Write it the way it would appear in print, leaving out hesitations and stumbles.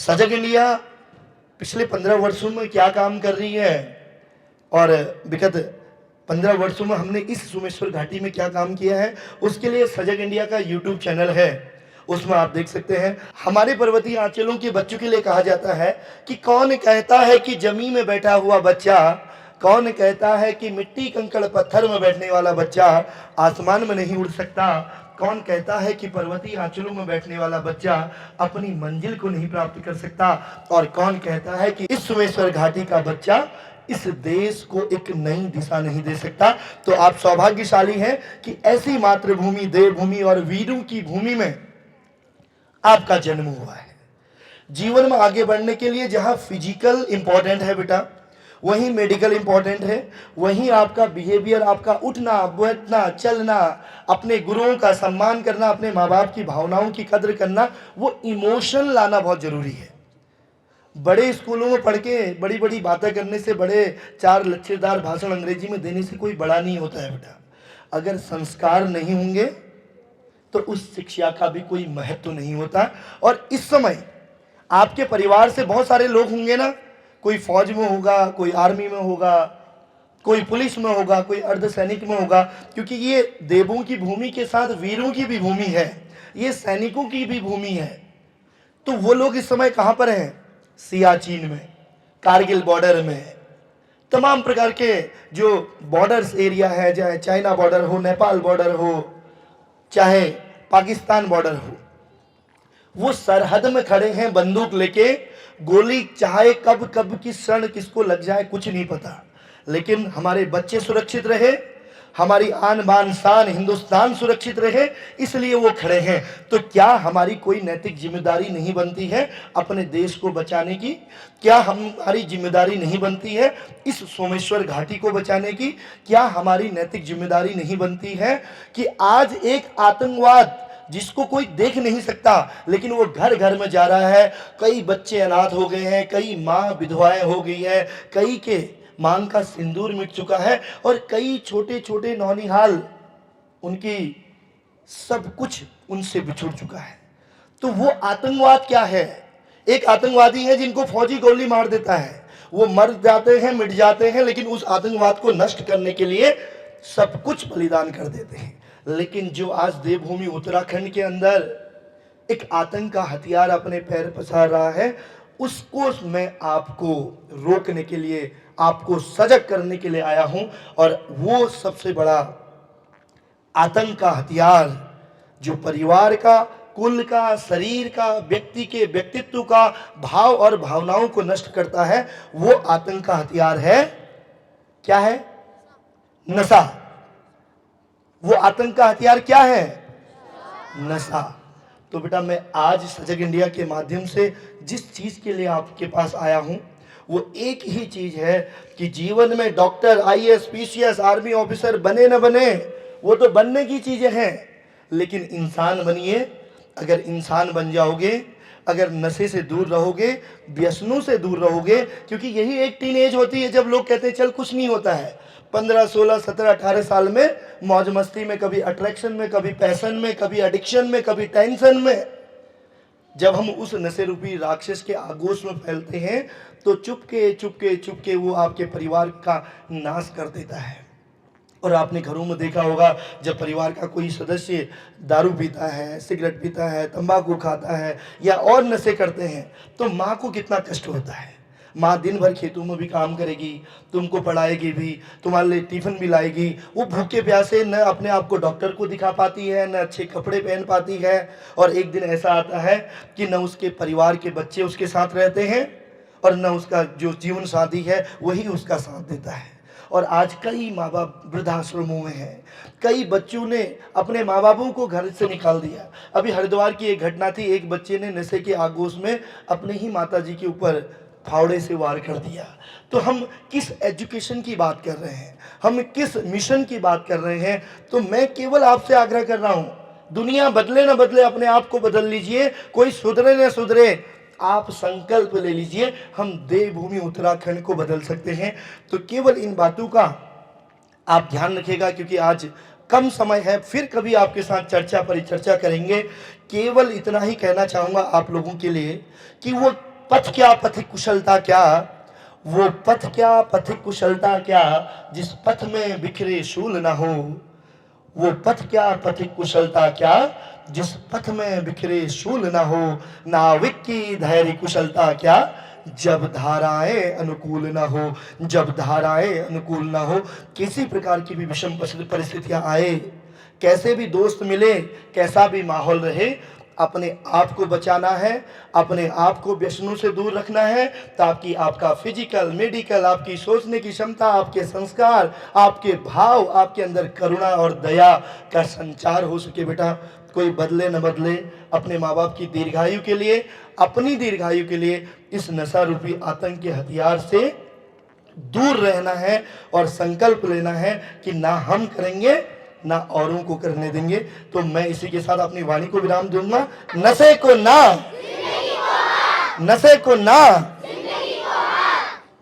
सजग इंडिया पिछले 15 वर्षों में क्या काम कर रही है और विगत 15 वर्षों में हमने इस सोमेश्वर घाटी में क्या काम किया है, उसके लिए सजग इंडिया का यूट्यूब चैनल है। उसमें आप देख सकते हैं। हमारे पर्वतीय आंचलों के बच्चों के लिए कहा जाता है कि कौन कहता है कि जमीन में बैठा हुआ बच्चा, कौन कहता है कि मिट्टी कंकड़ पत्थर में बैठने वाला बच्चा आसमान में नहीं उड़ सकता, कौन कहता है कि पर्वतीय आंचलों में बैठने वाला बच्चा अपनी मंजिल को नहीं प्राप्त कर सकता, और कौन कहता है कि इस सोमेश्वर घाटी का बच्चा इस देश को एक नई दिशा नहीं दे सकता। तो आप सौभाग्यशाली हैं कि ऐसी मातृभूमि, देवभूमि और वीरों की भूमि में आपका जन्म हुआ है। जीवन में आगे बढ़ने के लिए जहां फिजिकल इंपॉर्टेंट है बेटा, वहीं मेडिकल इंपॉर्टेंट है, वहीं आपका बिहेवियर, आपका उठना बैठना चलना, अपने गुरुओं का सम्मान करना, अपने माँ बाप की भावनाओं की कद्र करना, वो इमोशन लाना बहुत जरूरी है। बड़े स्कूलों में पढ़ के बड़ी बड़ी बातें करने से, बड़े 4 लच्छेदार भाषण अंग्रेजी में देने से कोई बड़ा नहीं होता है बेटा। अगर संस्कार नहीं होंगे तो उस शिक्षा का भी कोई महत्व नहीं होता। और इस समय आपके परिवार से बहुत सारे लोग होंगे ना, कोई फौज में होगा, कोई आर्मी में होगा, कोई पुलिस में होगा, कोई अर्धसैनिक में होगा, क्योंकि ये देवों की भूमि के साथ वीरों की भी भूमि है, ये सैनिकों की भी भूमि है। तो वो लोग इस समय कहां पर हैं? सियाचिन में, कारगिल बॉर्डर में, तमाम प्रकार के जो बॉर्डर्स एरिया है, चाहे चाइना बॉर्डर हो, नेपाल बॉर्डर हो, चाहे पाकिस्तान बॉर्डर हो, वो सरहद में खड़े हैं बंदूक लेके। गोली चाहे कब कब किस क्षण किसको लग जाए कुछ नहीं पता, लेकिन हमारे बच्चे सुरक्षित रहे, हमारी आन बान शान हिंदुस्तान सुरक्षित रहे, इसलिए वो खड़े हैं। तो क्या हमारी कोई नैतिक जिम्मेदारी नहीं बनती है अपने देश को बचाने की? क्या हमारी जिम्मेदारी नहीं बनती है इस सोमेश्वर घाटी को बचाने की? क्या हमारी नैतिक जिम्मेदारी नहीं बनती है कि आज एक आतंकवाद जिसको कोई देख नहीं सकता, लेकिन वो घर घर में जा रहा है, कई बच्चे अनाथ हो गए हैं, कई माँ विधवाएं हो गई है, कई के मांग का सिंदूर मिट चुका है, और कई छोटे छोटे नौनिहाल उनकी सब कुछ उनसे बिछुड़ चुका है। तो वो आतंकवाद क्या है? एक आतंकवादी है जिनको फौजी गोली मार देता है, वो मर जाते हैं, मिट जाते हैं, लेकिन उस आतंकवाद को नष्ट करने के लिए सब कुछ बलिदान कर देते हैं। लेकिन जो आज देवभूमि उत्तराखंड के अंदर एक आतंक का हथियार अपने पैर पसार रहा है, उसको मैं आपको रोकने के लिए, आपको सजग करने के लिए आया हूं। और वो सबसे बड़ा आतंक का हथियार जो परिवार का, कुल का, शरीर का, व्यक्ति के व्यक्तित्व का, भाव और भावनाओं को नष्ट करता है, वो आतंक का हथियार है, क्या है? नशा। वो आतंक का हथियार क्या है? नशा। तो बेटा मैं आज सजग इंडिया के माध्यम से जिस चीज के लिए आपके पास आया हूं वो एक ही चीज है कि जीवन में doctor, IAS, PCS, army officer बने न बने, वो तो बनने की चीजें हैं, लेकिन इंसान बनिए। अगर इंसान बन जाओगे, अगर नशे से दूर रहोगे, व्यसनों से दूर रहोगे, क्योंकि यही एक टीन एज होती है जब लोग कहते हैं चल कुछ नहीं होता है। 15, 16, 17, 18 साल में मौज मस्ती में, कभी अट्रैक्शन में, कभी पैशन में, कभी एडिक्शन में, कभी टेंशन में, जब हम उस नशे रूपी राक्षस के आगोश में फैलते हैं तो चुपके चुपके चुपके वो आपके परिवार का नाश कर देता है। और आपने घरों में देखा होगा, जब परिवार का कोई सदस्य दारू पीता है, सिगरेट पीता है, तंबाकू खाता है या और नशे करते हैं, तो माँ को कितना कष्ट होता है। माँ दिन भर खेतों में भी काम करेगी, तुमको पढ़ाएगी भी, तुम्हारे लिए टिफिन भी लाएगी, वो भूखे प्यासे न अपने आप को डॉक्टर को दिखा पाती है, न अच्छे कपड़े पहन पाती है। और एक दिन ऐसा आता है कि न उसके परिवार के बच्चे उसके साथ रहते हैं और न उसका जो जीवन साथी है वही उसका साथ देता है। और आज कई माँ बाप वृद्धाश्रमों में हैं, कई बच्चों ने अपने माँ बापों को घर से निकाल दिया। अभी हरिद्वार की एक घटना थी, एक बच्चे ने नशे के आगोश में अपने ही माता जी के ऊपर फावड़े से वार कर दिया। तो हम किस एजुकेशन की बात कर रहे हैं, हम किस मिशन की बात कर रहे हैं? तो मैं केवल आपसे आग्रह कर रहा हूं, दुनिया बदले ना बदले, अपने आप को बदल लीजिए। कोई सुधरे ना सुधरे, आप संकल्प ले लीजिए, हम देवभूमि उत्तराखंड को बदल सकते हैं। तो केवल इन बातों का आप ध्यान रखिएगा, क्योंकि आज कम समय है, फिर कभी आपके साथ चर्चा परिचर्चा करेंगे। केवल इतना ही कहना चाहूँगा आप लोगों के लिए कि वो पथ क्या पथिक कुशलता क्या, वो पथ क्या पथिक कुशलता क्या, जिस पथ में बिखरे शूल ना हो। वो पथ क्या पथिक कुशलता क्या, जिस पथ में बिखरे शूल ना हो। नाविक की धैर्य कुशलता क्या, जब धाराएं अनुकूल ना हो। जब धाराएं अनुकूल ना हो, किसी प्रकार की भी विषम परिस्थितियां आए, कैसे भी दोस्त मिले, कैसा भी माहौल रहे, अपने आप को बचाना है, अपने आप को व्यसनों से दूर रखना है, ताकि आपका फिजिकल, मेडिकल, आपकी सोचने की क्षमता, आपके संस्कार, आपके भाव, आपके अंदर करुणा और दया का संचार हो सके। बेटा कोई बदले न बदले, अपने माँ बाप की दीर्घायु के लिए, अपनी दीर्घायु के लिए इस नशा रूपी आतंक के हथियार से दूर रहना है और संकल्प लेना है कि ना हम करेंगे ना औरों को करने देंगे। तो मैं इसी के साथ अपनी वाणी को विराम दूंगा। नशे को ना, नशे को ना,